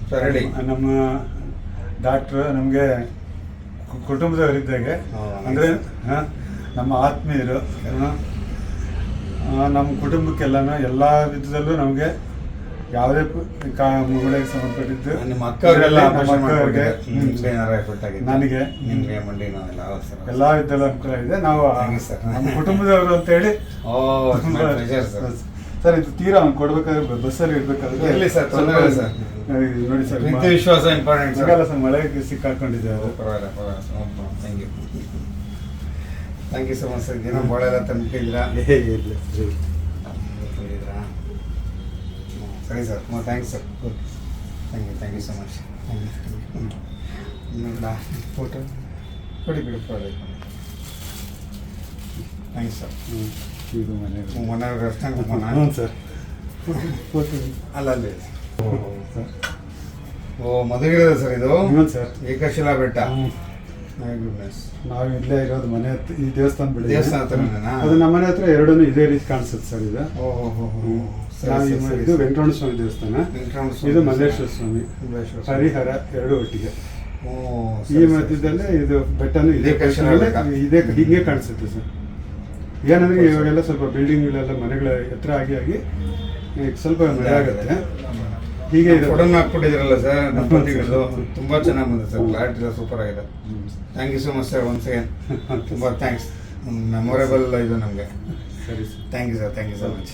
Sir ಹೇಳಿ. ನಮ್ಮ doctor ನಮಗೆ ಕುಟುಂಬದವರಿದ್ದಾಗೆ, ಅಂದರೆ ನಮ್ಮ ಆತ್ಮೀಯರು. ನಮ್ಮ ಕುಟುಂಬಕ್ಕೆಲ್ಲನೂ ಎಲ್ಲ ವಿಧದಲ್ಲೂ ನಮಗೆ ಯಾವುದೇ ಮಗಳಿಗೆ ಸಂಬಂಧಪಟ್ಟಿದ್ದು ನಿಮ್ಮ ಅಕ್ಕವರೆಲ್ಲ ನನಗೆ ನಿಮಗೆ ಮಂಡಿ ನೋವೆಲ್ಲ ಎಲ್ಲ ವಿಧದಲ್ಲೂ ಅನುಕೂಲ ಇದೆ. ನಾವು ನಮ್ಮ ಕುಟುಂಬದವರು ಅಂತೇಳಿ ಸರ್ ಇದು ತೀರಾ ಅವ್ನು ಕೊಡ್ಬೇಕಾದ್ರೆ ಬಸ್ಸಲ್ಲಿ ಇರ್ಬೇಕಾದ್ರೆ ಇರಲಿ ಸರ್, ತೊಂದರೆ ಇಲ್ಲ ಸರ್. ನೋಡಿ ಸರ್, ಪ್ರೀತಿ ವಿಶ್ವಾಸ ಇಂಪಾರ್ಟೆಂಟ್ ಸಿಗಲ್ಲ ಸರ್, ಮಳೆಗೆ ಸಿಕ್ಕಾಕೊಂಡಿದೆ ಅದು. ಪರವಾಗಿಲ್ಲ thank you thank you so much sir. ದಿನ ಭಾಳ ಎಲ್ಲ ತಂದಿದ್ದೀರಾ ತಂದಿದ್ದೀರಾ? ಸರಿ ಸರ್, thanks sir. Thank you so much. Photo ಕೊಡಿ ಬಿಡಿ, ಪರವಾಗಿಲ್ಲ. Thanks sir. ಇದು ಮನೆಯವ್ರ ಅಷ್ಟೇ ಹ್ಞೂ ಸರ್, ಫೋಟೋ ಅಲ್ಲಲ್ಲಿ. ಓ ಮದುವೆ ಸರ್ ಇದು? ಹ್ಞೂ ಸರ್, ಏಕಶಿಲಾ ಬೆಟ್ಟ. ನಾವು ಇಲ್ಲೇ ಇರೋದು ಮನೆ ಹತ್ರ, ಈ ದೇವಸ್ಥಾನ ಬಿಡಿ, ದೇವಸ್ಥಾನ ಹತ್ರ ಅದು ನಮ್ಮ ಮನೆ ಹತ್ರ ಎರಡೂ ಇದೇ ರೀತಿ ಕಾಣಿಸುತ್ತೆ ಸರ್. ಇದು ಇದು ವೆಂಕಟರಮಣ ಸ್ವಾಮಿ ದೇವಸ್ಥಾನ, ಇದು ಮಲ್ಲೇಶ್ವರ ಸ್ವಾಮಿ, ಹರಿಹರ ಎರಡು ಒಟ್ಟಿಗೆ. ಈ ಮಧ್ಯದಲ್ಲೇ ಇದು ಬೆಟ್ಟನು ಇದೇ ಹಿಂಗೆ ಕಾಣಿಸುತ್ತೆ ಸರ್. ಏನಂದ್ರೆ ಇವಾಗೆಲ್ಲ ಸ್ವಲ್ಪ ಬಿಲ್ಡಿಂಗ್ಗಳೆಲ್ಲ ಮನೆಗಳ ಎತ್ತರ ಆಗಿ ಸ್ವಲ್ಪ ಮಳೆ ಆಗುತ್ತೆ. ಹೀಗೆ ಫೋಟೋನ ಹಾಕ್ಬಿಟ್ಟಿದ್ರಲ್ಲ ಸರ್ ದಂಪತಿಗಳು, ತುಂಬ ಚೆನ್ನಾಗಿ ಬಂದಿದೆ ಸರ್. ಕ್ಲಾರಿಟಿ ಎಲ್ಲ ಸೂಪರ್ ಆಗಿದೆ. Thank you so much sir. Once again ತುಂಬ ಥ್ಯಾಂಕ್ಸ್. ಮೆಮೊರೇಬಲ್ ಇದು ನಮಗೆ. ಸರಿ sir, thank you sir. Thank you so much.